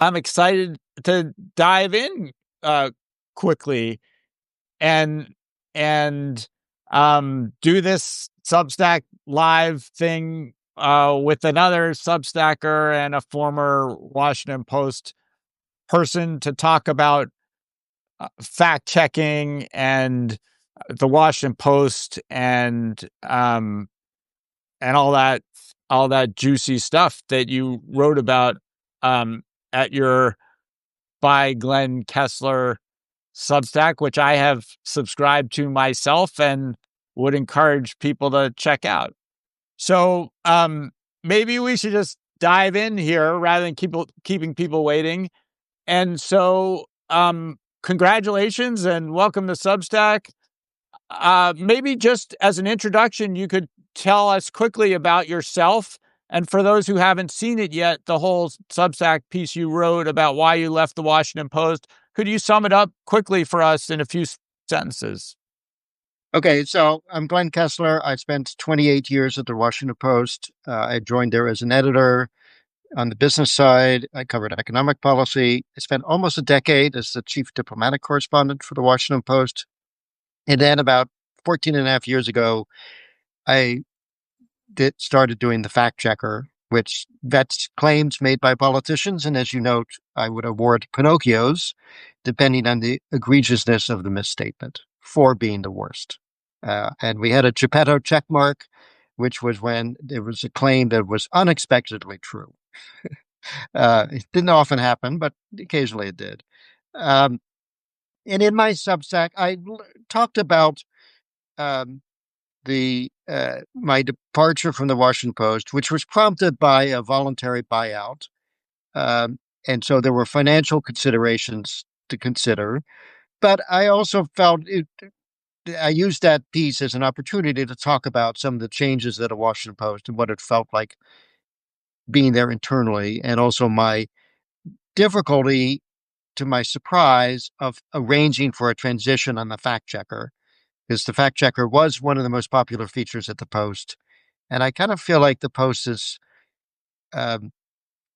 I'm excited to dive in quickly and and do this Substack live thing with another Substacker and a former Washington Post person to talk about fact checking and the Washington Post and all that juicy stuff that you wrote about at your by Glenn Kessler Substack, which I have subscribed to myself and would encourage people to check out. So maybe we should just dive in here rather than keeping people waiting. And so congratulations and welcome to Substack. Maybe just as an introduction, you could tell us quickly about yourself. And for those who haven't seen it yet, the whole Substack piece you wrote about why you left the Washington Post, could you sum it up quickly for us in a few sentences? Okay, so I'm Glenn Kessler. I spent 28 years at the Washington Post. I joined there as an editor on the business side. I covered economic policy. I spent almost a decade as the chief diplomatic correspondent for the Washington Post. And then about 14 and a half years ago, I started doing the fact checker, which vets claims made by politicians. And as you note, I would award Pinocchios depending on the egregiousness of the misstatement, for being the worst. And we had a Geppetto check mark, which was when there was a claim that was unexpectedly true. It didn't often happen, but occasionally it did. Um, and in my Substack, I talked about um, the my departure from the Washington Post, which was prompted by a voluntary buyout. And so there were financial considerations to consider. But I also felt I used that piece as an opportunity to talk about some of the changes at the Washington Post and what it felt like being there internally, and also my difficulty, to my surprise, of arranging for a transition on the fact checker, because the fact checker was one of the most popular features at the Post. And I kind of feel like the Post is um,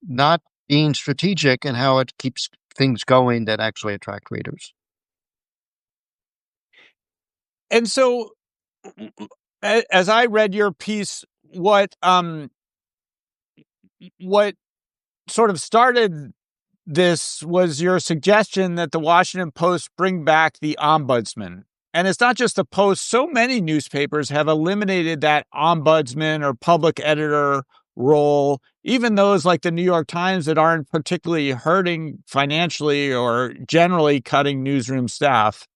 not being strategic in how it keeps things going that actually attract readers. And so as I read your piece, what sort of started this was your suggestion that the Washington Post bring back the ombudsman. And it's not just the Post. So many newspapers have eliminated that ombudsman or public editor role, even those like the New York Times that aren't particularly hurting financially or generally cutting newsroom staff.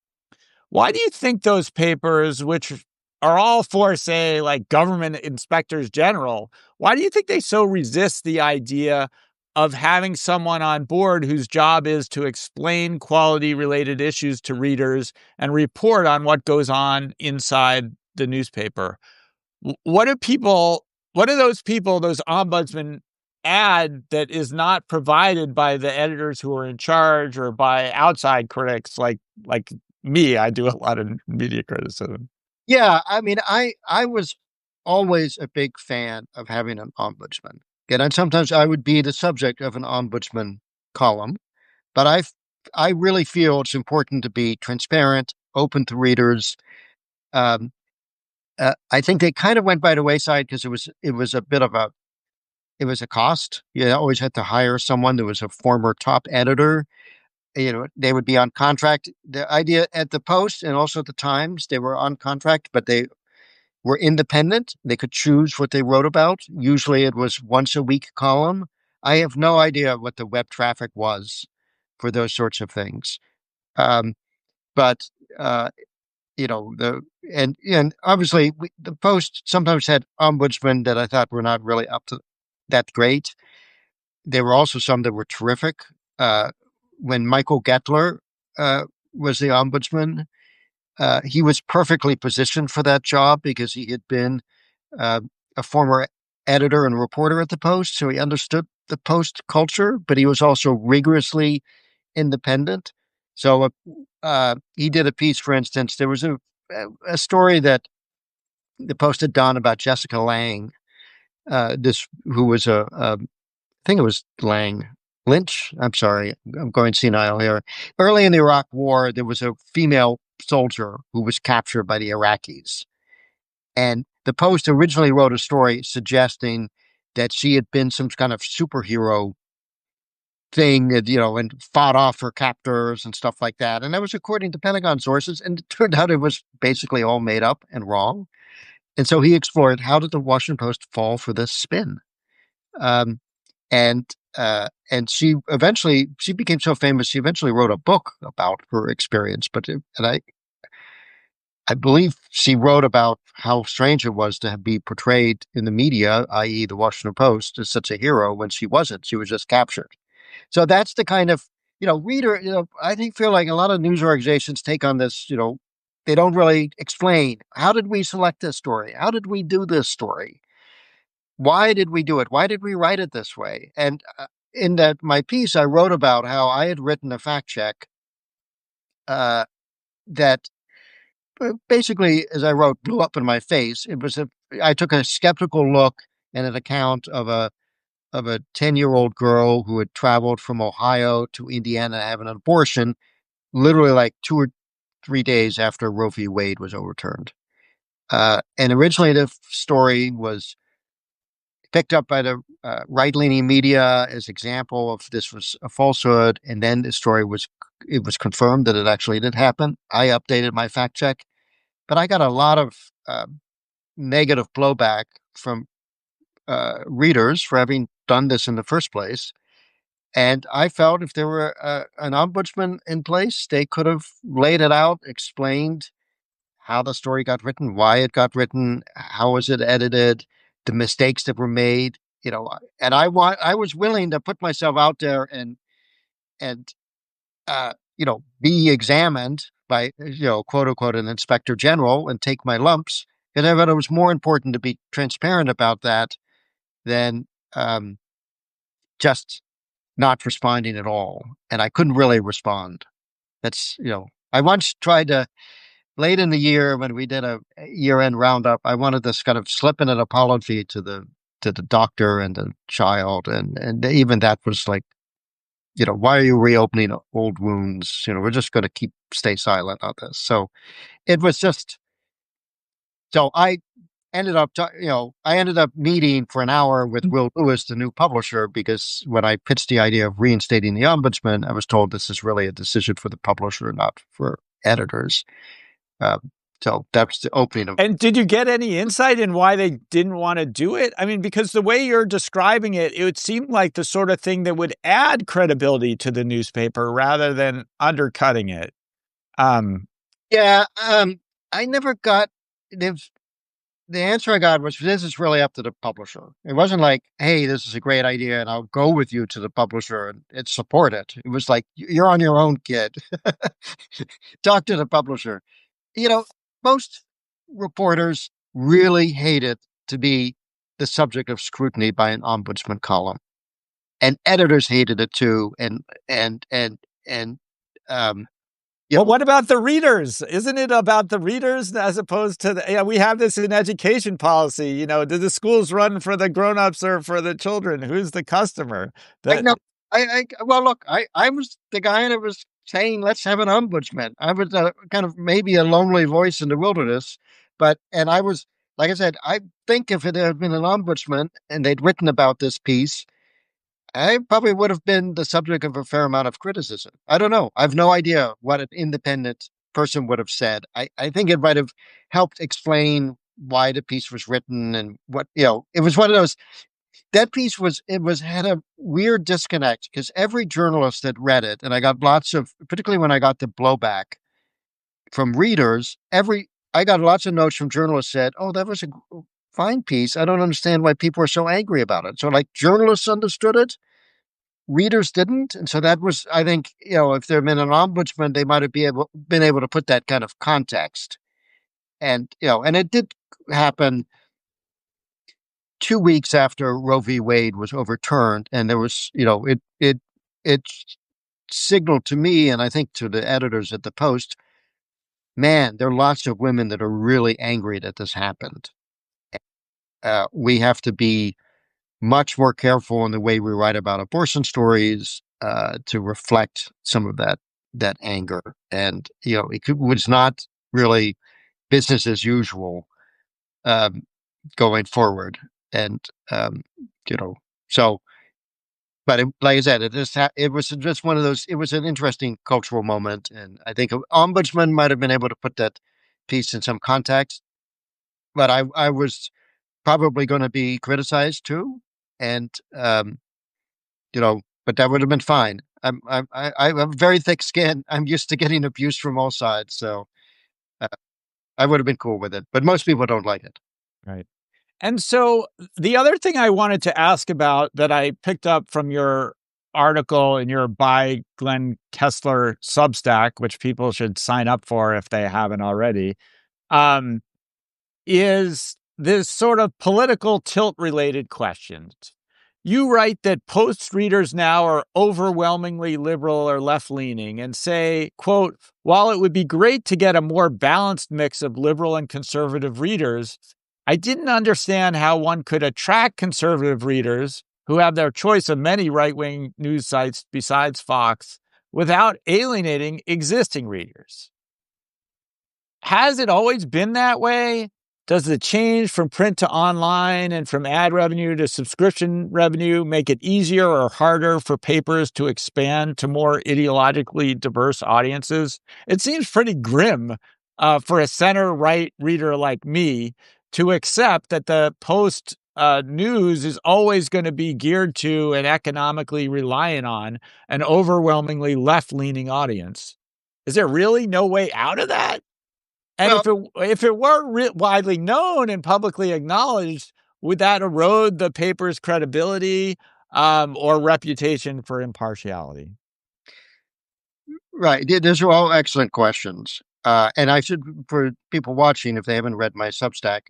Why do you think those papers, which are all for, say, like government inspectors general, why do you think they so resist the idea of having someone on board whose job is to explain quality related issues to readers and report on what goes on inside the newspaper? What do those people, those ombudsmen, add that is not provided by the editors who are in charge or by outside critics like me? I do a lot of media criticism. Yeah, I mean, I was always a big fan of having an ombudsman. And sometimes I would be the subject of an ombudsman column, but I really feel it's important to be transparent, open to readers. Um, I think they kind of went by the wayside because it was a bit of a cost. You always had to hire someone that was a former top editor. They would be on contract. The idea at the Post and also at the Times, they were on contract, but they were independent. They could choose what they wrote about. Usually it was once a week column. I have no idea what the web traffic was for those sorts of things. Um, but uh, and obviously the Post sometimes had ombudsmen that I thought were not really up to that great. There were also some that were terrific. Uh, when Michael Gettler was the ombudsman, he was perfectly positioned for that job because he had been uh, a former editor and reporter at the Post, so he understood the Post culture, but he was also rigorously independent. So he did a piece, for instance. There was a story that the Post had done about Jessica Lange, this who was I think it was Lange, Lynch. I'm sorry, I'm going senile here. Early in the Iraq War, there was a female soldier who was captured by the Iraqis. And the Post originally wrote a story suggesting that she had been some kind of superhero thing, and fought off her captors and stuff like that. And that was according to Pentagon sources. And it turned out it was basically all made up and wrong. And so he explored, how did the Washington Post fall for this spin? Um, and and she became so famous. She eventually wrote a book about her experience. I believe she wrote about how strange it was to be portrayed in the media, i.e., the Washington Post, as such a hero when she wasn't. She was just captured. So that's the kind of, reader, I think feel like a lot of news organizations take on this, they don't really explain, how did we select this story? How did we do this story? Why did we do it? Why did we write it this way? And in that my piece, I wrote about how I had written a fact check that basically, as I wrote, blew up in my face. I took a skeptical look at an account of a 10-year-old girl who had traveled from Ohio to Indiana to have an abortion, literally like 2 or 3 days after Roe v. Wade was overturned. And originally, the story was picked up by the right-leaning media as example of this was a falsehood, and then the story was confirmed that it actually did happen. I updated my fact check, but I got a lot of negative blowback from readers for having done this in the first place. And I felt if there were an ombudsman in place, they could have laid it out, explained how the story got written, why it got written, how was it edited, the mistakes that were made, and I was willing to put myself out there and be examined by, quote unquote, an inspector general and take my lumps. Because I thought it was more important to be transparent about that than just not responding at all. And I couldn't really respond. I once tried to, late in the year when we did a year-end roundup, I wanted to kind of slip in an apology to the doctor and the child, and even that was like, why are you reopening old wounds? We're just going to stay silent on this. So it was just, so I ended up meeting for an hour with Will Lewis, the new publisher, because when I pitched the idea of reinstating the ombudsman, I was told this is really a decision for the publisher, not for editors. So that's the opening of. And did you get any insight in why they didn't want to do it? I mean, because the way you're describing it, it would seem like the sort of thing that would add credibility to the newspaper rather than undercutting it. Yeah, I never got the answer I got was, this is really up to the publisher. It wasn't like, hey, this is a great idea and I'll go with you to the publisher and support it. It was like, you're on your own, kid. Talk to the publisher. Most reporters really hate it to be the subject of scrutiny by an ombudsman column. And editors hated it too. And um, Well, what about the readers? Isn't it about the readers as opposed to we have this in education policy, do the schools run for the grown-ups or for the children? Who's the customer? I know. Well, look, I was the guy that was saying, let's have an ombudsman. I was kind of maybe a lonely voice in the wilderness, and I was, like I said, I think if it had been an ombudsman and they'd written about this piece, I probably would have been the subject of a fair amount of criticism. I don't know. I have no idea what an independent person would have said. I think it might have helped explain why the piece was written and it was one of those. That piece had a weird disconnect because every journalist that read it, and I got lots of, particularly when I got the blowback from readers, I got lots of notes from journalists said, "Oh, that was a fine piece. I don't understand why people are so angry about it." So like journalists understood it, readers didn't. And so that was, I think, if there had been an ombudsman, they might have been able to put that kind of context. And it did happen 2 weeks after Roe v. Wade was overturned, and there was, it signaled to me, and I think to the editors at the Post, man, there are lots of women that are really angry that this happened. We have to be much more careful in the way we write about abortion stories to reflect some of that anger. And was not really business as usual um, going forward. And um, you know, so. But like I said, it was just one of those. It was an interesting cultural moment, and I think an ombudsman might have been able to put that piece in some context. But I was probably going to be criticized too, and but that would have been fine. I have very thick skin. I'm used to getting abuse from all sides, so uh, I would have been cool with it. But most people don't like it. Right. And so the other thing I wanted to ask about that I picked up from your article in your by Glenn Kessler Substack, which people should sign up for if they haven't already, um, is this sort of political tilt related questions. You write that Post readers now are overwhelmingly liberal or left leaning and say, quote, while it would be great to get a more balanced mix of liberal and conservative readers, I didn't understand how one could attract conservative readers who have their choice of many right wing news sites besides Fox without alienating existing readers. Has it always been that way? Does the change from print to online and from ad revenue to subscription revenue make it easier or harder for papers to expand to more ideologically diverse audiences? It seems pretty grim for a center right reader like me to accept that the Post news is always going to be geared to and economically reliant on an overwhelmingly left leaning audience. Is there really no way out of that? And Well, if it were widely known and publicly acknowledged, would that erode the paper's credibility or reputation for impartiality? right. Those are all excellent questions. And I should, for people watching, if they haven't read my Substack,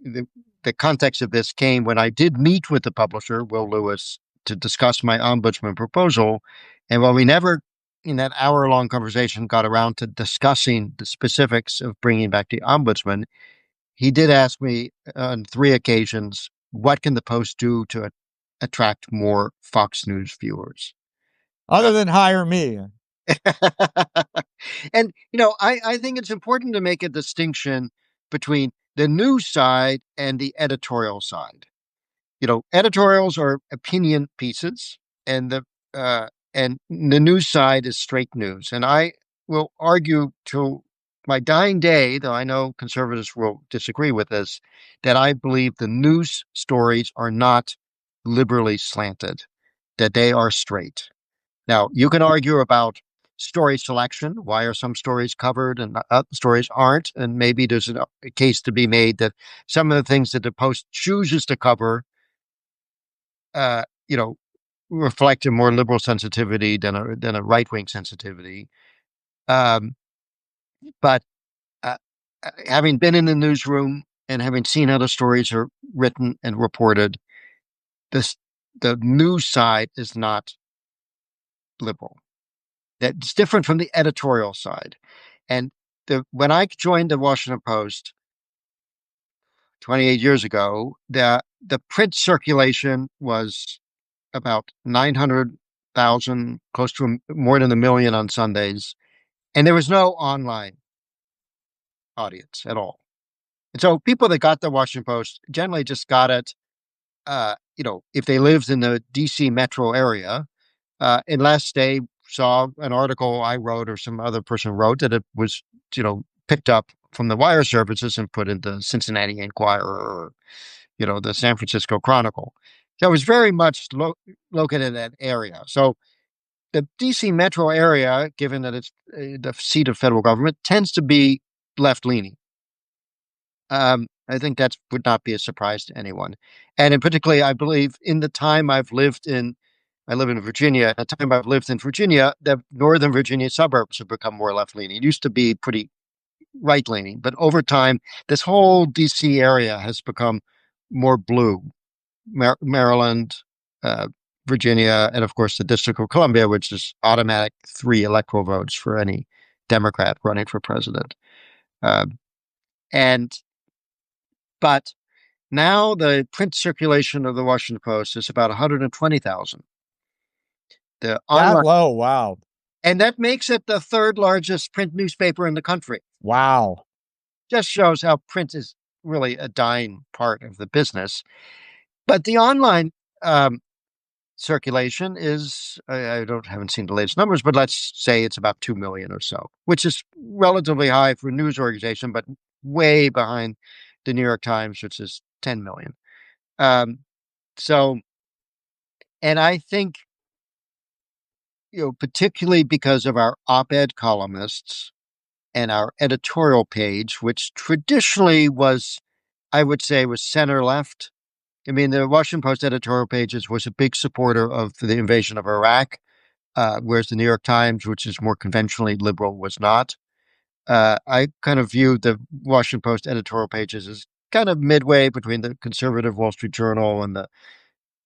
the context of this came when I did meet with the publisher, Will Lewis, to discuss my ombudsman proposal. And while we never, in that hour-long conversation, got around to discussing the specifics of bringing back the ombudsman, he did ask me on three occasions, what can the Post do to attract more Fox News viewers? Other than hire me. And, I think it's important to make a distinction between the news side and the editorial side. Editorials are opinion pieces, and the news side is straight news. And I will argue till my dying day, though I know conservatives will disagree with this, that I believe the news stories are not liberally slanted, that they are straight. Now, you can argue about story selection. Why are some stories covered and other stories aren't? And maybe there's a case to be made that some of the things that the Post chooses to cover, uh, you know, reflect a more liberal sensitivity than a right wing sensitivity. Um, but uh, having been in the newsroom and having seen how the stories are written and reported, this the news side is not liberal. That's different from the editorial side. And when I joined the Washington Post 28 years ago, the print circulation was about 900,000, close to more than a million on Sundays, and there was no online audience at all. And so people that got the Washington Post generally just got it, if they lived in the DC metro area, unless they saw an article I wrote or some other person wrote that it was, picked up from the wire services and put in the Cincinnati Enquirer or, the San Francisco Chronicle. So it was very much located in that area. So the DC metro area, given that it's the seat of federal government, tends to be left leaning. I think that would not be a surprise to anyone. And in particularly, I believe in the time I live in Virginia. At the time I've lived in Virginia, the Northern Virginia suburbs have become more left leaning. It used to be pretty right leaning, but over time, this whole DC area has become more blue. Maryland, uh, Virginia, and of course the District of Columbia, which is automatic 3 electoral votes for any Democrat running for president. Uh, and but Now the print circulation of the Washington Post is about 120,000. The That online, low. Wow. and that makes it the third largest print newspaper in the country. Wow. Just shows how print is really a dying part of the business. But the online um, circulation is, I don't haven't seen the latest numbers, but let's say it's about 2 million or so, which is relatively high for a news organization, but way behind the New York Times, which is 10 million. Um, so, and I think, particularly because of our op-ed columnists and our editorial page, which traditionally was, I would say, was center left. I mean, the Washington Post editorial pages was a big supporter of the invasion of Iraq, whereas the New York Times, which is more conventionally liberal, was not. I kind of viewed the Washington Post editorial pages as kind of midway between the conservative Wall Street Journal and the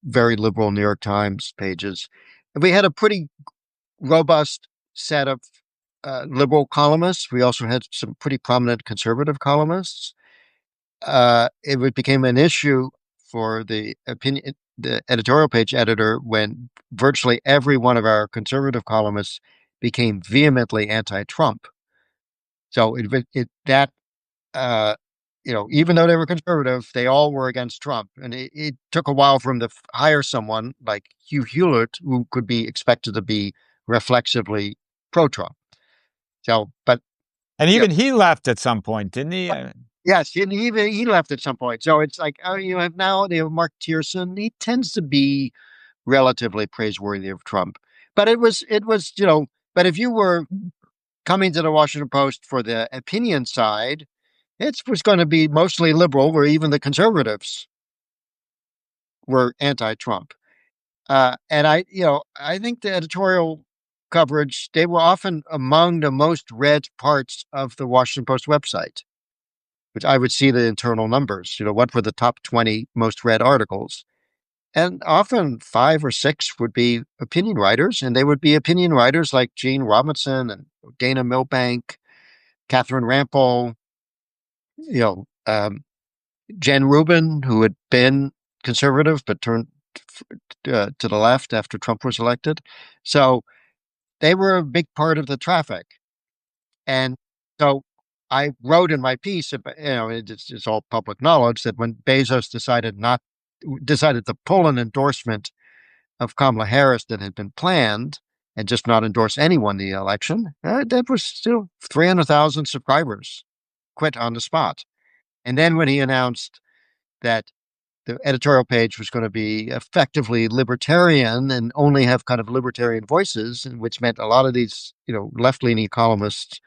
very liberal New York Times pages. And we had a pretty robust set of liberal columnists. We also had some pretty prominent conservative columnists. It became an issue for the editorial page editor when virtually every one of our conservative columnists became vehemently anti-Trump. So that uh, even though they were conservative, they all were against Trump, and it took a while for him to hire someone like Hugh Hewlett, who could be expected to be reflexively pro-Trump. So, but And yeah, even he left at some point, didn't he? yes, and he left at some point. So it's like, you have now they have Mark Tierson. He tends to be relatively praiseworthy of Trump, but it was But if you were coming to the Washington Post for the opinion side, it was going to be mostly liberal, where even the conservatives were anti-Trump. And I think the editorial coverage, they were often among the most read parts of the Washington Post website, which I would see the internal numbers. What were the top 20 most read articles? And often five or six would be opinion writers, and they would be opinion writers like Gene Robinson and Dana Milbank, Catherine Rampol, you know, um, Jen Rubin, who had been conservative but turned to the left after Trump was elected. So they were a big part of the traffic. And so I wrote in my piece, it's all public knowledge that when Bezos decided to pull an endorsement of Kamala Harris that had been planned and just not endorse anyone in the election, that was still 300,000 subscribers quit on the spot. And then when he announced that the editorial page was going to be effectively libertarian and only have kind of libertarian voices, which meant a lot of these, left-leaning columnists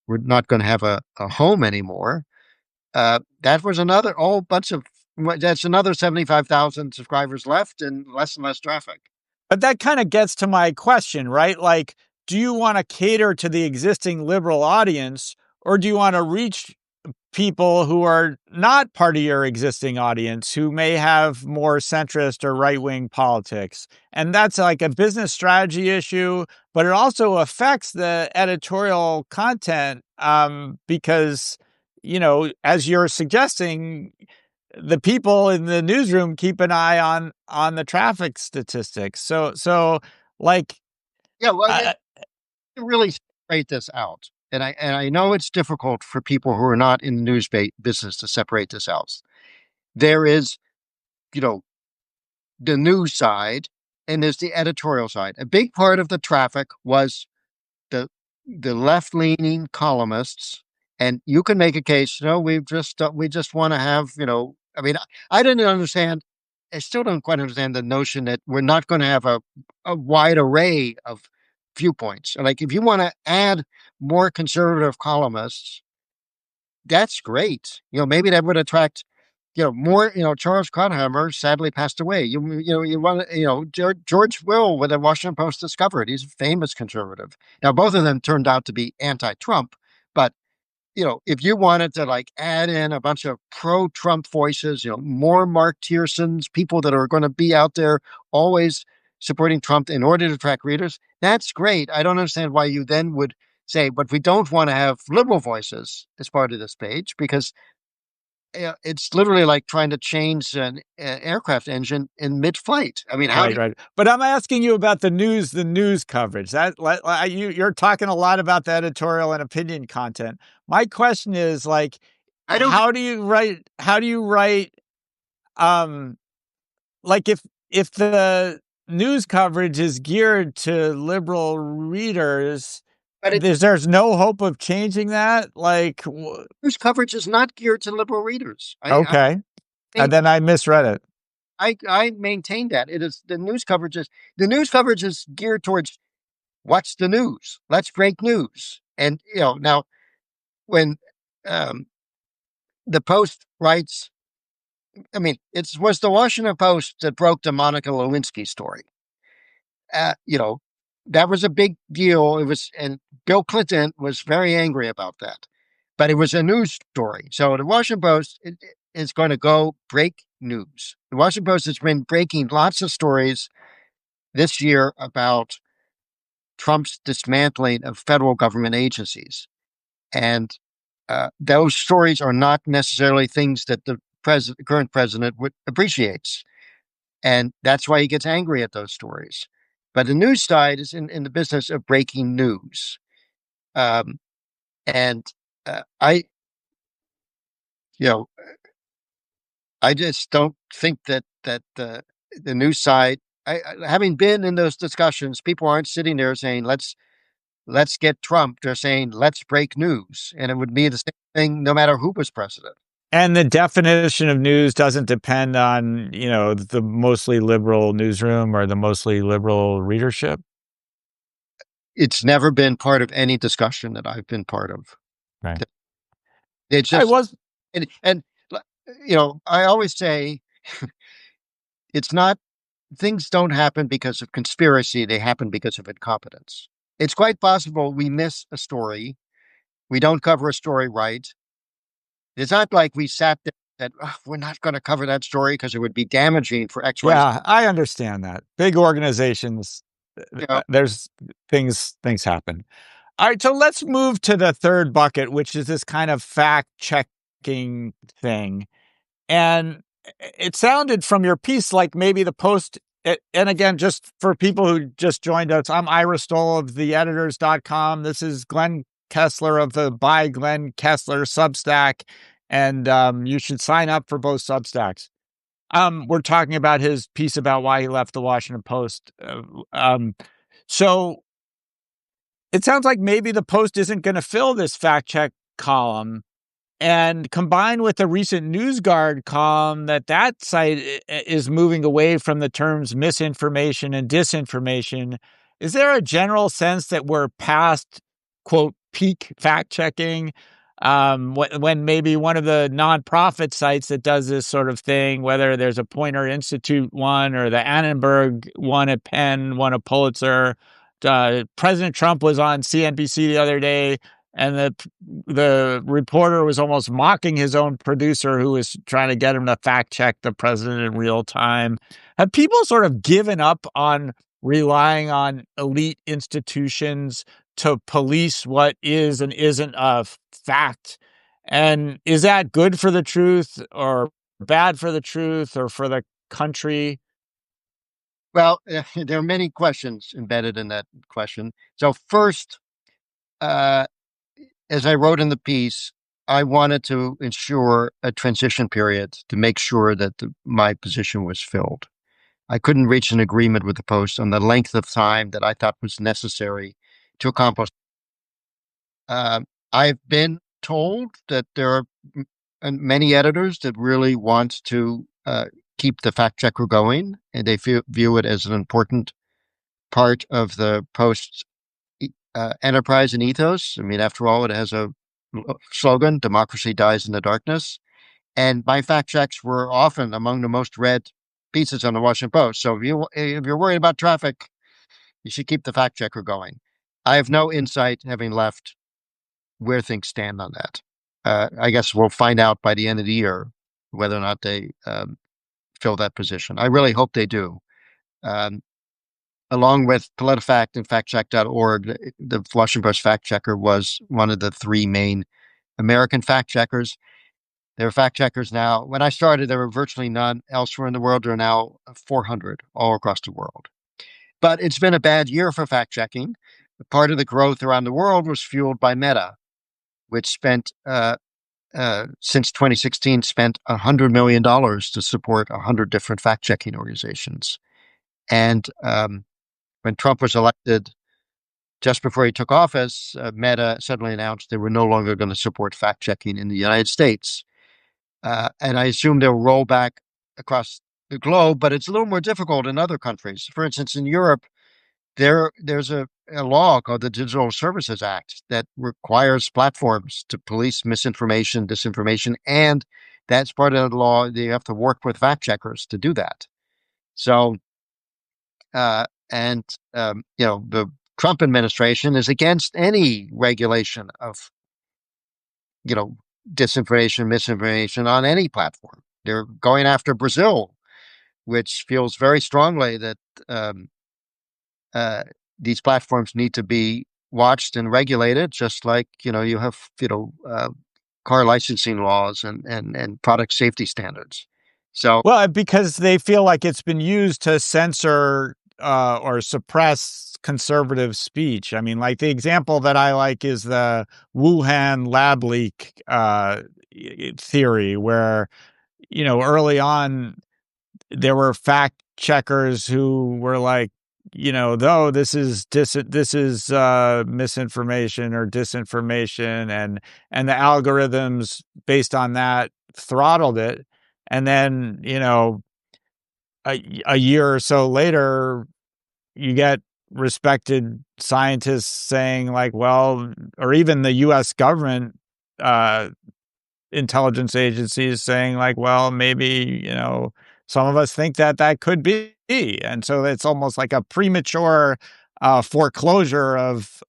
were not going to have a home anymore. That was another whole bunch of that's another 75,000 subscribers left and less traffic. But that kind of gets to my question, right? Like, do you want to cater to the existing liberal audience, or do you want to reach people who are not part of your existing audience, who may have more centrist or right wing politics? And that's like a business strategy issue, but it also affects the editorial content because, as you're suggesting, the people in the newsroom keep an eye on the traffic statistics. So like, Yeah, well, uh, to really separate this out, and I know it's difficult for people who are not in the news business to separate this out. There is, you know, the news side, and there's the editorial side. A big part of the traffic was the the left leaning columnists, and you can make a case. We just want to have. I mean, I didn't understand. I still don't quite understand the notion that we're not going to have a wide array of viewpoints. Like, if you want to add more conservative columnists, that's great. Maybe that would attract, more. Charles Krauthammer sadly passed away. You want George Will with the Washington Post discovered. He's a famous conservative. Now, both of them turned out to be anti-Trump, but if you wanted to like add in a bunch of pro-Trump voices, more Mark Tiersons, people that are going to be out there always supporting Trump in order to attract readers, that's great. I don't understand why you then would say, but we don't want to have liberal voices as part of this page, because it's literally like trying to change an aircraft engine in mid-flight. I mean, how do Right, you, right. But I'm asking you about the news coverage. You're talking a lot about the editorial and opinion content. My question is like, I don't how do you write, um, like if the news coverage is geared to liberal readers, but it there's no hope of changing that? Like, news coverage is not geared to liberal readers. okay. And then I misread it. I maintain that it is the news coverage is geared towards what's the news. Let's break news. And now when um, the Post writes, I mean, it was the Washington Post that broke the Monica Lewinsky story. You know, that was a big deal. It was, and Bill Clinton was very angry about that. But it was a news story. So the Washington Post is going to go break news. The Washington Post has been breaking lots of stories this year about Trump's dismantling of federal government agencies. And those stories are not necessarily things that the current president would appreciates. And that's why he gets angry at those stories. But the news side is in the business of breaking news. Um, and I, you know, I just don't think that the news side. Having been in those discussions, people aren't sitting there saying let's get Trump. They're saying let's break news, and it would be the same thing no matter who was president. And the definition of news doesn't depend on, the mostly liberal newsroom or the mostly liberal readership. It's never been part of any discussion that I've been part of. Right. It's I just was and I always say it's not things don't happen because of conspiracy, they happen because of incompetence. It's quite possible we miss a story, we don't cover a story right. It's not like we sat there and said, "Oh, we're not going to cover that story because it would be damaging for XYZ." Yeah, I understand that. Big organizations, You know, there's things happen. All right, so let's move to the third bucket, which is this kind of fact checking thing. And it sounded from your piece like maybe the Post, and again, just for people who just joined us, I'm Ira Stoll of theeditors.com. This is Glenn Kessler of the By Glenn Kessler Substack. And you should sign up for both Substacks. We're talking about his piece about why he left the Washington Post. So it sounds like maybe the Post isn't going to fill this fact check column. And combined with the recent NewsGuard column, that site is moving away from the terms misinformation and disinformation. Is there a general sense that we're past, quote, peak fact checking? When maybe one of the nonprofit sites that does this sort of thing, whether there's a Poynter Institute one or the Annenberg one at Penn, won a Pulitzer. President Trump was on CNBC the other day, and the reporter was almost mocking his own producer who was trying to get him to fact check the president in real time. Have people sort of given up on relying on elite institutions to police what is and isn't a fact? And is that good for the truth or bad for the truth or for the country? well, there are many questions embedded in that question. So first, uh, as I wrote in the piece, I wanted to ensure a transition period to make sure that my position was filled. I couldn't reach an agreement with the Post on the length of time that I thought was necessary to accomplish. I've been told that there are many editors that really want to keep the fact checker going, and they view it as an important part of the Post's enterprise and ethos. I mean, after all, it has a slogan: "Democracy dies in the darkness." And my fact checks were often among the most read pieces on the Washington Post. So if you're worried about traffic, you should keep the fact checker going. I have no insight, having left, where things stand on that. I guess we'll find out by the end of the year whether or not they fill that position. I really hope they do. Um, Along with PolitiFact and FactCheck.org, the Washington Post fact checker was one of the three main American fact checkers. There are fact checkers now. When I started, there were virtually none elsewhere in the world. There are now 400 all across the world. But it's been a bad year for fact checking. Part of the growth around the world was fueled by Meta, which spent since 2016 spent $100 million to support 100 different fact checking organizations. And when Trump was elected, just before he took office, Meta suddenly announced they were no longer going to support fact checking in the United States. And I assume they'll roll back across the globe, but it's a little more difficult in other countries. For instance, in Europe, there's a law called the Digital Services Act that requires platforms to police misinformation, disinformation, and that's part of the law. You have to work with fact checkers to do that. So, and the Trump administration is against any regulation of you know disinformation, misinformation on any platform. They're going after Brazil, which feels very strongly that um, uh, these platforms need to be watched and regulated, just like you have car licensing laws and product safety standards. So, Well, because they feel like it's been used to censor or suppress conservative speech. I mean, like the example that I like is the Wuhan lab leak theory, where early on there were fact checkers who were like, though this is misinformation or disinformation, and the algorithms based on that throttled it. And then, a year or so later, you get respected scientists saying like, well, or even the US government uh intelligence agencies saying like, well, maybe, some of us think that that could be. And so it's almost like a premature foreclosure of,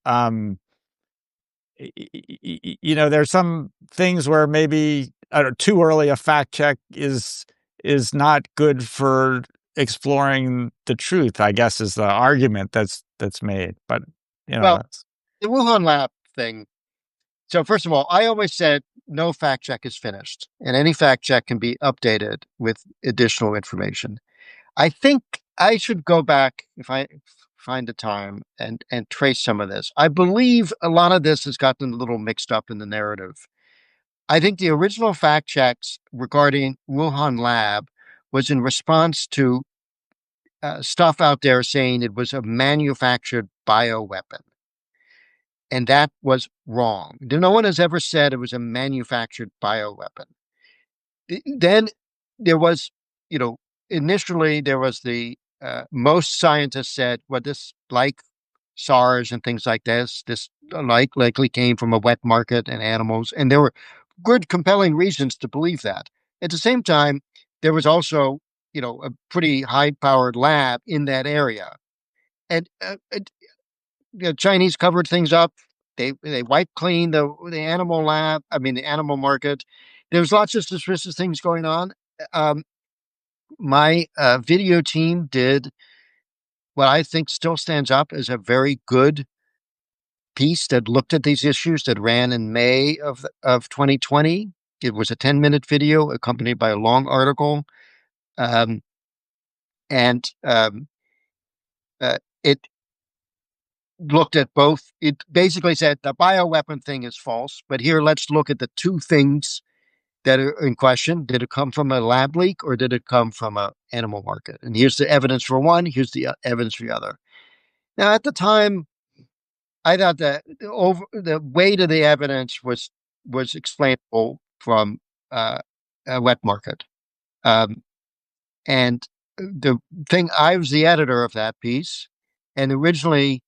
there's some things where maybe too early a fact check is not good for exploring the truth, I guess, is the argument that's made. But, well, that's. the Wuhan lab thing. So, first of all, I always said no fact check is finished, and any fact check can be updated with additional information. I think I should go back if I find the time and trace some of this. I believe a lot of this has gotten a little mixed up in the narrative. I think the original fact checks regarding Wuhan lab was in response to stuff out there saying it was a manufactured bioweapon. And that was wrong. No one has ever said it was a manufactured bioweapon. Then there was, you know, initially there was the most scientists said, well, this like SARS and things like this likely came from a wet market and animals, and there were good, compelling reasons to believe that. At the same time, there was also, a pretty high-powered lab in that area, and the Chinese covered things up. They wiped clean the animal lab. I mean, the animal market. There's lots of suspicious things going on. Um, my video team did what I think still stands up as a very good piece that looked at these issues that ran in May of 2020. It was a 10-minute video accompanied by a long article, um, and it looked at both. It basically said the bioweapon thing is false, but here let's look at the two things that are in question. Did it come from a lab leak or did it come from an animal market? And here's the evidence for one, here's the evidence for the other. Now, at the time, I thought that the weight of the evidence was explainable from a wet market. Um, and the thing, I was the editor of that piece, and originally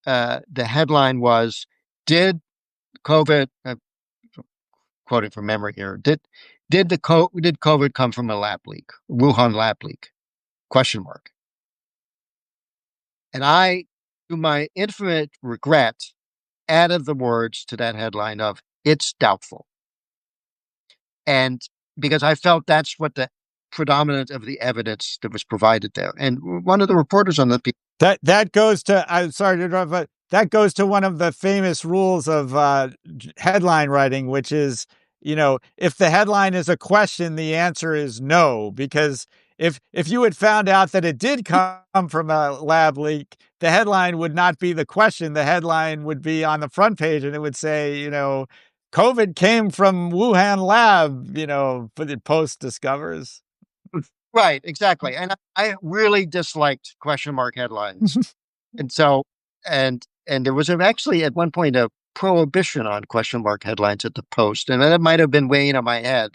the headline was, "Did COVID?" Quoting from memory here. Did COVID come from a lab leak, Wuhan lab leak? Question mark. And I, to my infinite regret, added the words to that headline of "It's doubtful," and because I felt that's what the predominant of the evidence that was provided there. And one of the reporters on the piece, That goes to, I'm sorry to interrupt, but that goes to one of the famous rules of headline writing, which is if the headline is a question, the answer is no, because if you had found out that it did come from a lab leak, the headline would not be the question. The headline would be on the front page, and it would say, COVID came from Wuhan lab, for the Post discovers. Right, exactly. And I really disliked question mark headlines. And so, and there was actually at one point a prohibition on question mark headlines at the Post, and that might have been weighing on my head.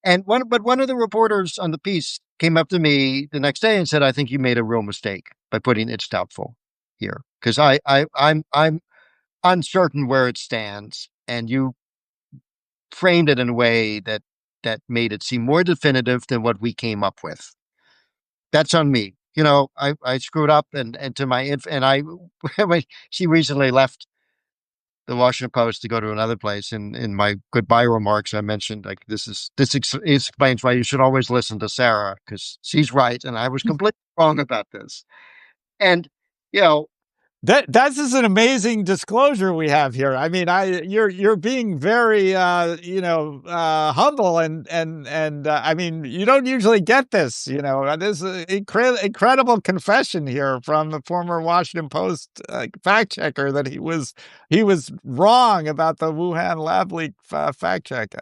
But one of the reporters on the piece came up to me the next day and said, "I think you made a real mistake by putting it's doubtful here because I'm uncertain where it stands, and you framed it in a way that made it seem more definitive than what we came up with. That's on me. I screwed up and to my and I when she recently left the Washington Post to go to another place. And in my goodbye remarks, I mentioned like this explains why you should always listen to Sarah because she's right and I was completely wrong about this. And you know, That's just an amazing disclosure we have here. I mean, you're being very humble and I mean, you don't usually get this. This is incredible confession here from the former Washington Post fact checker that he was wrong about the Wuhan lab leak fact check.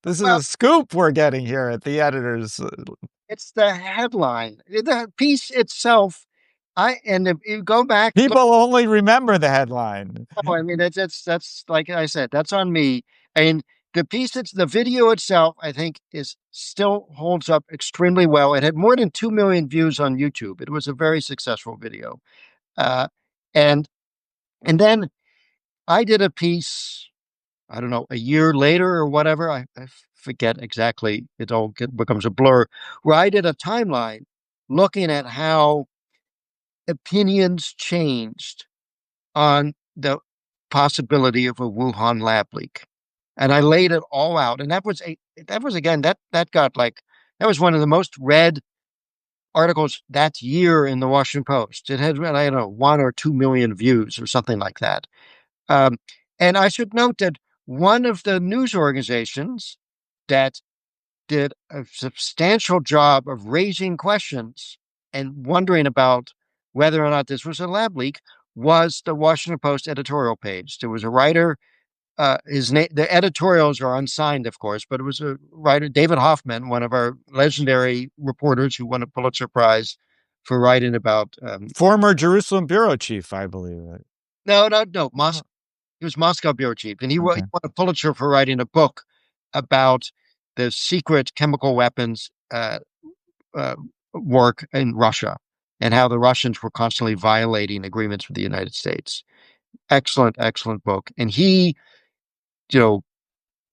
This is well, a scoop we're getting here at the editors. it's the headline, the piece itself. And if you go back, look, People only remember the headline. I mean, that's like I said, that's on me. And the video itself, I think, is still holds up extremely well. It had more than 2 million views on YouTube. It was a very successful video. Uh, and and then I did a piece, I don't know, a year later or whatever. I forget exactly. Becomes a blur. Where I did a timeline looking at how opinions changed on the possibility of a Wuhan lab leak. And I laid it all out. And that was again, that got like, that was one of the most read articles that year in the Washington Post. It had, I don't know, 1 or 2 million views or something like that. Um, and I should note that one of the news organizations that did a substantial job of raising questions and wondering about whether or not this was a lab leak was the Washington Post editorial page. There was a writer, his name, the editorials are unsigned, of course, but it was a writer, David Hoffman, one of our legendary reporters who won a Pulitzer Prize for writing about. Former Jerusalem bureau chief, I believe. No, he was Moscow bureau chief, and he Okay. won a Pulitzer for writing a book about the secret chemical weapons uh, work in Russia and how the Russians were constantly violating agreements with the United States. Excellent, excellent book. And he, you know,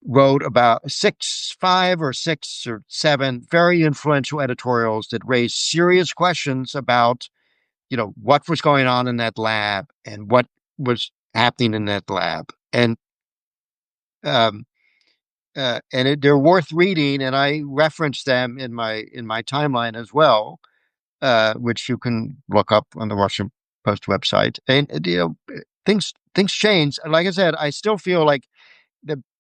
wrote about 5 or 6 or 7 very influential editorials that raised serious questions about, what was going on in that lab and what was happening in that lab. Um, they're worth reading, and I reference them in my timeline as well, which you can look up on the Russian Post website. And things change. Like I said, I still feel like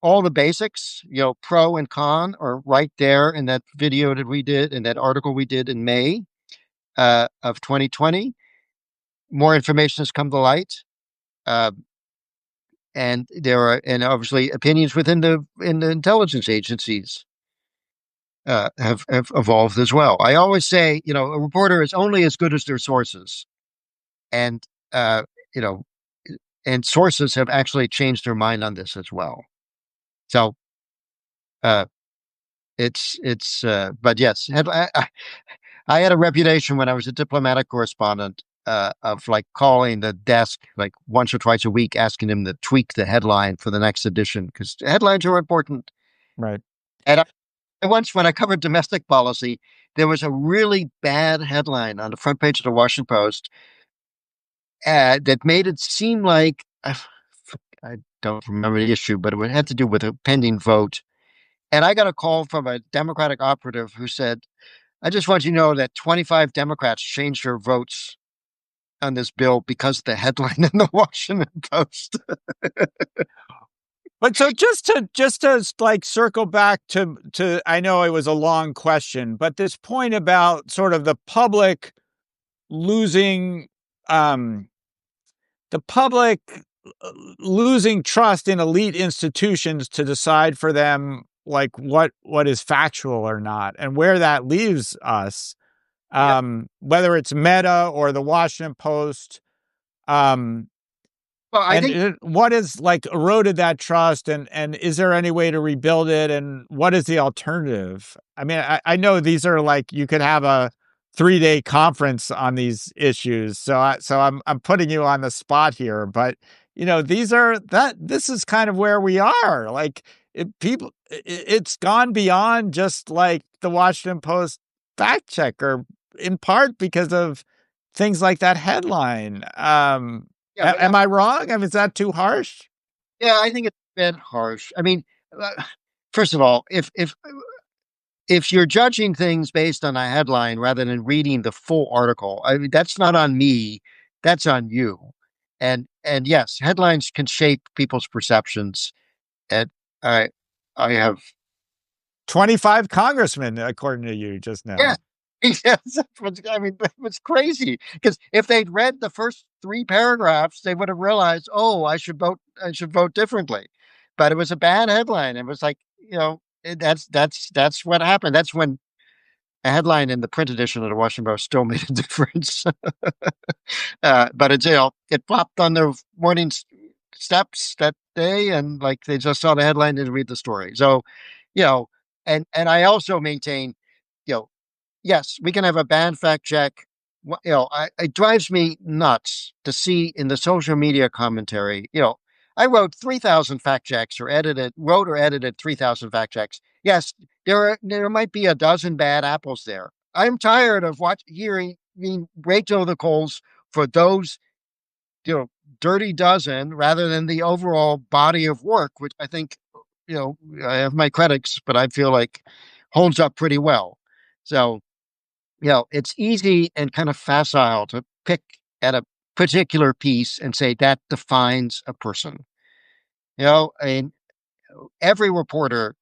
all the basics, pro and con, are right there in that video that we did, in that article we did in May of 2020. More information has come to light. Uh, and there are, and obviously opinions within the intelligence agencies have evolved as well. I always say, a reporter is only as good as their sources, and uh, you know, and sources have actually changed their mind on this as well. So uh, but yes, I had a reputation when I was a diplomatic correspondent of like calling the desk like once or twice a week, asking them to tweak the headline for the next edition because headlines are important. Right. And once, when I covered domestic policy, there was a really bad headline on the front page of the Washington Post that made it seem like I don't remember the issue, but it had to do with a pending vote. And I got a call from a Democratic operative who said, "I just want you to know that 25 Democrats changed their votes on this bill because of the headline in the Washington Post." But so just to like circle back to I know it was a long question, but this point about sort of losing um the public losing trust in elite institutions to decide for them like what is factual or not and where that leaves us, Yeah. whether it's Meta or the Washington Post, um Well, I and think, what is like eroded that trust, and is there any way to rebuild it, and what is the alternative? I mean, I know these are like you could have a 3-day conference on these issues, so I'm putting you on the spot here, but this is kind of where we are. Like it's gone beyond just like the Washington Post fact checker, in part because of things like that headline. yeah, but Am I wrong? I mean, is that too harsh? yeah, I think it's a bit harsh. I mean, first of all, if you're judging things based on a headline rather than reading the full article, I mean, that's not on me, that's on you. And yes, headlines can shape people's perceptions. And I I have 25 congressmen, according to you just yeah. now. Yes, I mean, it's crazy because if they'd read the first three paragraphs, they would have realized, oh, I should vote differently. But it was a bad headline. It was like, that's what happened. That's when a headline in the print edition of the Washington Post still made a difference. But it popped on their morning steps that day, and like they just saw the headline and read the story. So, you know, and I also maintain, you know, yes, we can have a bad fact check. It drives me nuts to see in the social media commentary. I wrote 3,000 fact checks wrote or edited 3,000 fact checks. Yes, there might be a dozen bad apples there. I'm tired of hearing being raked over the coals for those, you know, dirty dozen rather than the overall body of work, which I think, I have my critics, but I feel like holds up pretty well. So, it's easy and kind of facile to pick at a particular piece and say that defines a person. I mean, every reporter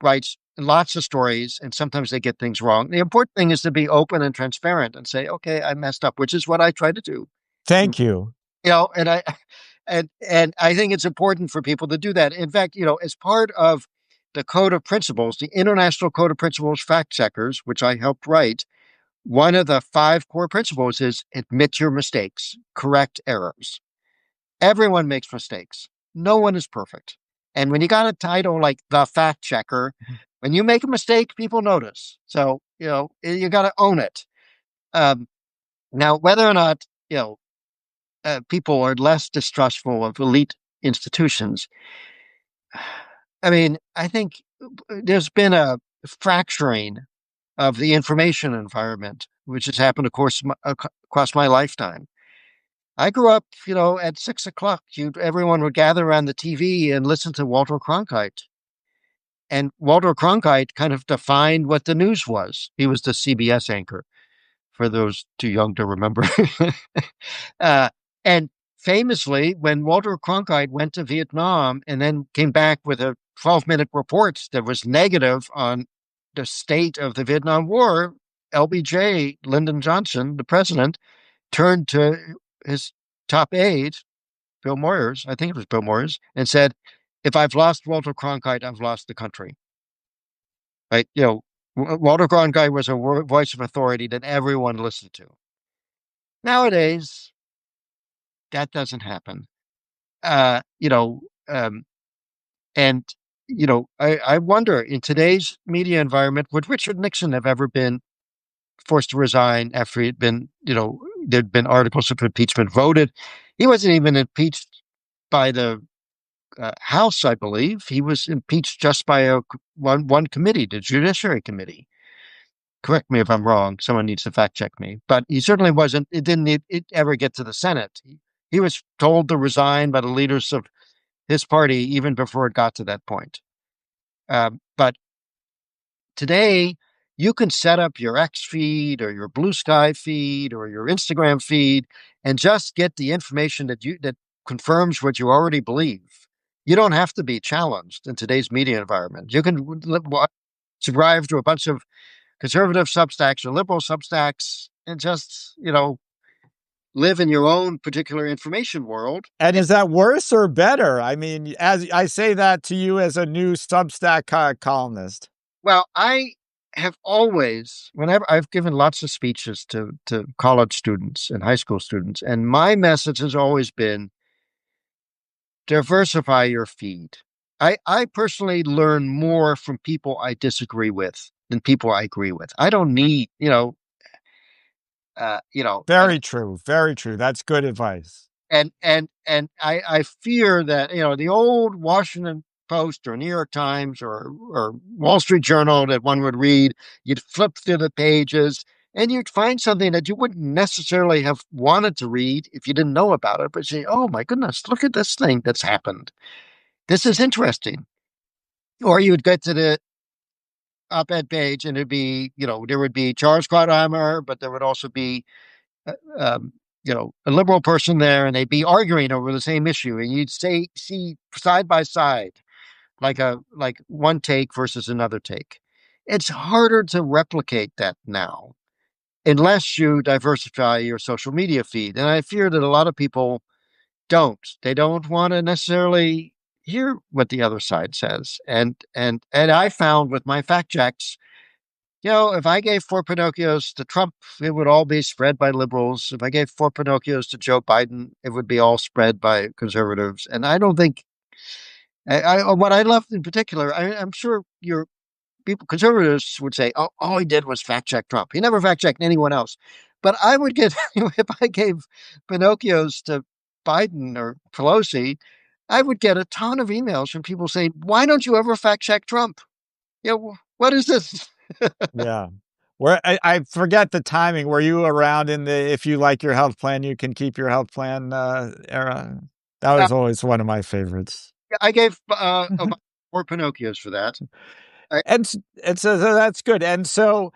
writes lots of stories and sometimes they get things wrong. The important thing is to be open and transparent and say, okay, I messed up, which is what I try to do. Thank you. And and I think it's important for people to do that. In fact, as part of the Code of Principles, the International Code of Principles fact checkers, which I helped write, one of the five core principles is admit your mistakes, correct errors. Everyone makes mistakes. No one is perfect. And when you got a title like the fact checker, when you make a mistake, people notice. So, you got to own it. Um, Now, whether or not, people are less distrustful of elite institutions, I mean, I think there's been a fracturing of the information environment, which has happened, of course, across my lifetime. I grew up, at 6 o'clock, everyone would gather around the TV and listen to Walter Cronkite. And Walter Cronkite kind of defined what the news was. He was the CBS anchor, for those too young to remember. uh, and famously, when Walter Cronkite went to Vietnam and then came back with a 12-minute report that was negative on the state of the Vietnam War, LBJ, Lyndon Johnson, the president, turned to his top aide, Bill Moyers, I think it was Bill Moyers, and said, if I've lost Walter Cronkite, I've lost the country. Right? Walter Cronkite was a voice of authority that everyone listened to. Nowadays, that doesn't happen. Uh, you know, um, and I wonder in today's media environment, would Richard Nixon have ever been forced to resign after he'd been, there'd been articles of impeachment voted? He wasn't even impeached by the House, I believe. He was impeached just by one committee, the Judiciary Committee. Correct me if I'm wrong. Someone needs to fact check me. But he certainly wasn't. It didn't ever get to the Senate. He was told to resign by the leaders of his party even before it got to that point. But today, you can set up your X feed or your Blue Sky feed or your Instagram feed and just get the information that confirms what you already believe. You don't have to be challenged in today's media environment. You can subscribe to a bunch of conservative Substacks or liberal Substacks and just, live in your own particular information world. And is that worse or better? I mean, as I say that to you as a new Substack columnist. Well, I have always, whenever I've given lots of speeches to college students and high school students, and my message has always been diversify your feed. I personally learn more from people I disagree with than people I agree with. I don't need, uh, you know, uh, Very true. Very true. That's good advice. and I fear that the old Washington Post or New York Times or Wall Street Journal that one would read, you'd flip through the pages and you'd find something that you wouldn't necessarily have wanted to read if you didn't know about it, but say, oh my goodness, look at this thing that's happened. This is interesting. Or you would get to the op-ed page and there would be Charles Krauthammer, but there would also be uh, um, a liberal person there, and they'd be arguing over the same issue, and you'd see side by side, like one take versus another take. It's harder to replicate that now unless you diversify your social media feed, and I fear that a lot of people don't. They don't want to necessarily hear what the other side says, and I found with my fact checks, if I gave four Pinocchios to Trump, it would all be spread by liberals. If I gave four Pinocchios to Joe Biden, it would be all spread by conservatives. And I don't think what I love in particular, I'm sure your people, conservatives would say, oh, all he did was fact check Trump. He never fact checked anyone else. But I would get, if I gave Pinocchios to Biden or Pelosi, I would get a ton of emails from people saying, why don't you ever fact check Trump? What is this? Yeah. Where I forget the timing. Were you around in the if you like your health plan, you can keep your health plan era? That was always one of my favorites. I gave about four Pinocchios for that. I, And so that's good. And so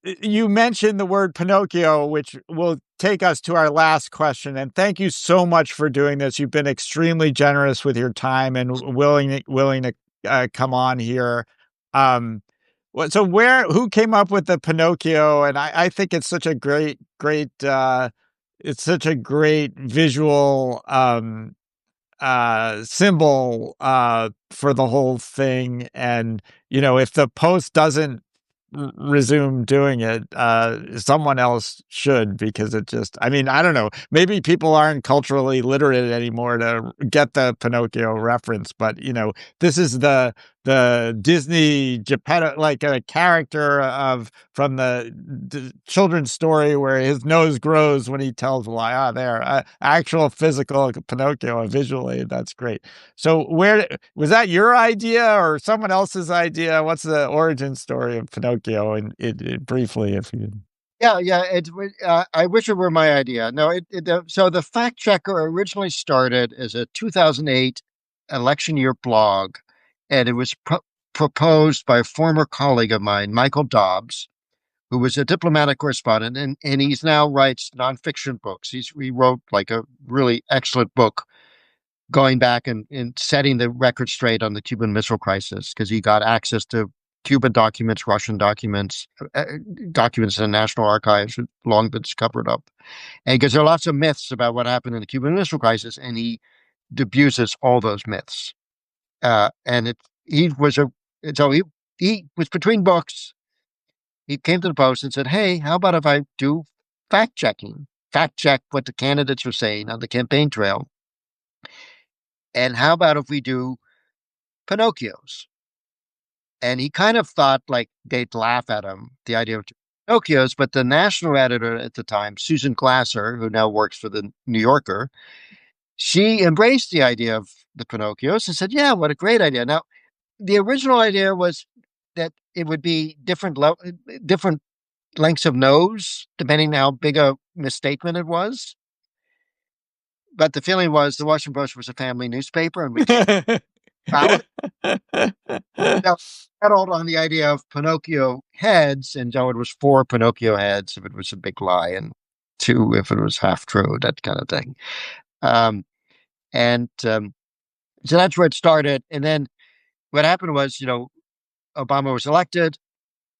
you mentioned the word Pinocchio, which will take us to our last question. And thank you so much for doing this. You've been extremely generous with your time and willing to come on here. Um, so who came up with the Pinocchio? And I think it's such a great, it's such a great visual, symbol, for the whole thing. And, if the Post doesn't resume doing it, someone else should, because I mean, I don't know, maybe people aren't culturally literate anymore to get the Pinocchio reference, but this is the Disney Geppetto, like a character from the children's story where his nose grows when he tells a lie. There, actual physical Pinocchio visually. That's great. So where was that your idea or someone else's idea? What's the origin story of Pinocchio? And briefly, if you. yeah. I wish it were my idea. No, so the fact checker originally started as a 2008 election year blog, and it was proposed by a former colleague of mine, Michael Dobbs, who was a diplomatic correspondent, and he's now writes nonfiction books. He wrote like a really excellent book going back and setting the record straight on the Cuban Missile Crisis because he got access to Cuban documents, Russian documents, documents in the National Archives had long been covered up. And because there are lots of myths about what happened in the Cuban Missile Crisis, and he debuses all those myths. And he was he was between books. He came to the Post and said, "Hey, how about if I do fact checking? Fact check what the candidates were saying on the campaign trail. And how about if we do Pinocchios?" And he kind of thought like they'd laugh at him, the idea of Pinocchios. But the national editor at the time, Susan Glasser, who now works for the New Yorker, she embraced the idea of the Pinocchios and said, "Yeah, what a great idea." Now, the original idea was that it would be different lengths of nose, depending how big a misstatement it was. But the feeling was the Washington Post was a family newspaper, and we can't balance. Now, settled on the idea of Pinocchio heads, and so it was four Pinocchio heads if it was a big lie, and two if it was half true, that kind of thing. Um, and So that's where it started. And then what happened was, Obama was elected.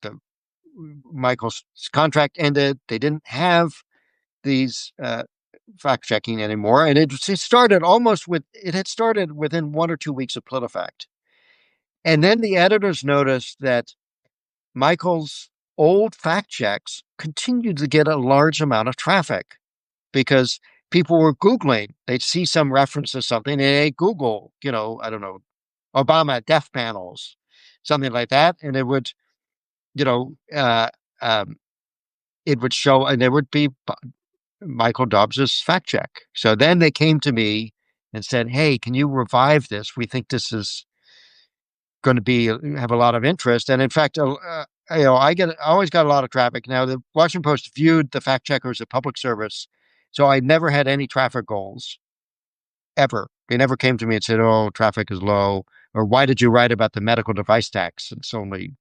The Michael's contract ended. They didn't have these fact checking anymore, and it started almost with it had started within 1 or 2 weeks of PolitiFact, and then the editors noticed that Michael's old fact checks continued to get a large amount of traffic because people were Googling. They'd see some reference to something and they Google, I don't know, Obama death panels, something like that. And you know, uh, um, it would show, and there would be Michael Dobbs's fact check. So then they came to me and said, "Hey, can you revive this? We think this is going to be have a lot of interest." And in fact, I always got a lot of traffic. Now the Washington Post viewed the fact checker as a public service, so I never had any traffic goals ever. They never came to me and said, "Oh, traffic is low," or "Why did you write about the medical device tax?" It's only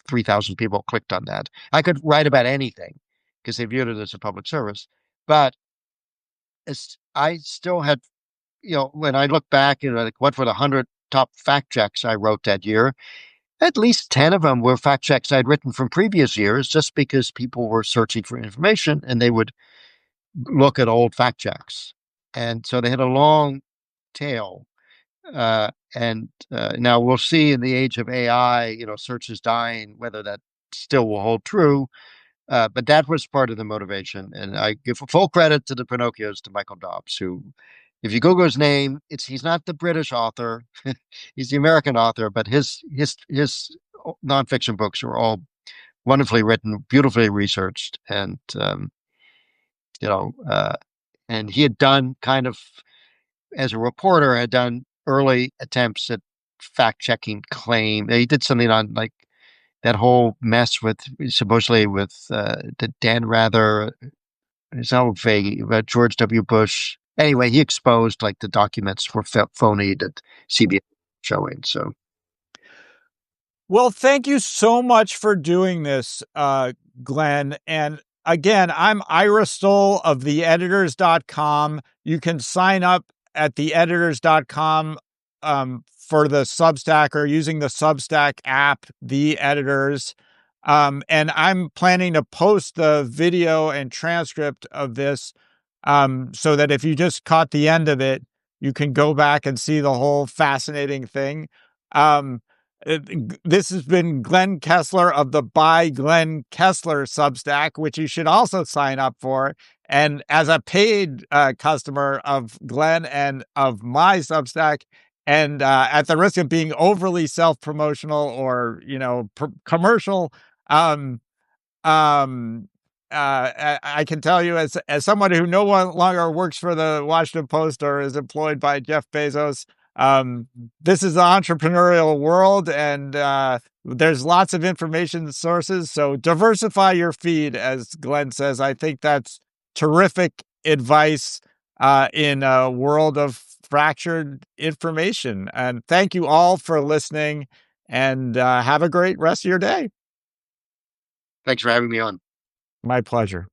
3,000 people clicked on that. I could write about anything because they viewed it as a public service, but I still had when I look back, like what were the 100 top fact checks I wrote that year? At least 10 of them were fact checks I'd written from previous years just because people were searching for information and they would look at old fact checks. And so they had a long tail. And now we'll see in the age of AI, search is dying, whether that still will hold true. But that was part of the motivation. And I give full credit to the Pinocchios, to Michael Dobbs, who, if you Google his name, he's not the British author, he's the American author, but his nonfiction books are all wonderfully written, beautifully researched, you know, uh, and he had done kind of as a reporter had done early attempts at fact checking claim. He did something on like that whole mess with supposedly with the Dan Rather, it's all vague about George W. Bush. Anyway, he exposed like the documents were phony that CBS showing. So Well, thank you so much for doing this, Glenn. And again, I'm Ira Stoll of theeditors.com. You can sign up at theeditors.com for the Substack or using the Substack app, The Editors. And I'm planning to post the video and transcript of this so that if you just caught the end of it, you can go back and see the whole fascinating thing. Um, this has been Glenn Kessler of the By Glenn Kessler Substack, which you should also sign up for. And as a paid customer of Glenn and of my Substack, and at the risk of being overly self-promotional or commercial, um, um, I can tell you as someone who no longer works for the Washington Post or is employed by Jeff Bezos, this is the entrepreneurial world, and there's lots of information sources. So diversify your feed, as Glenn says. I think that's terrific advice in a world of fractured information. And thank you all for listening, and have a great rest of your day. thanks for having me on. My pleasure.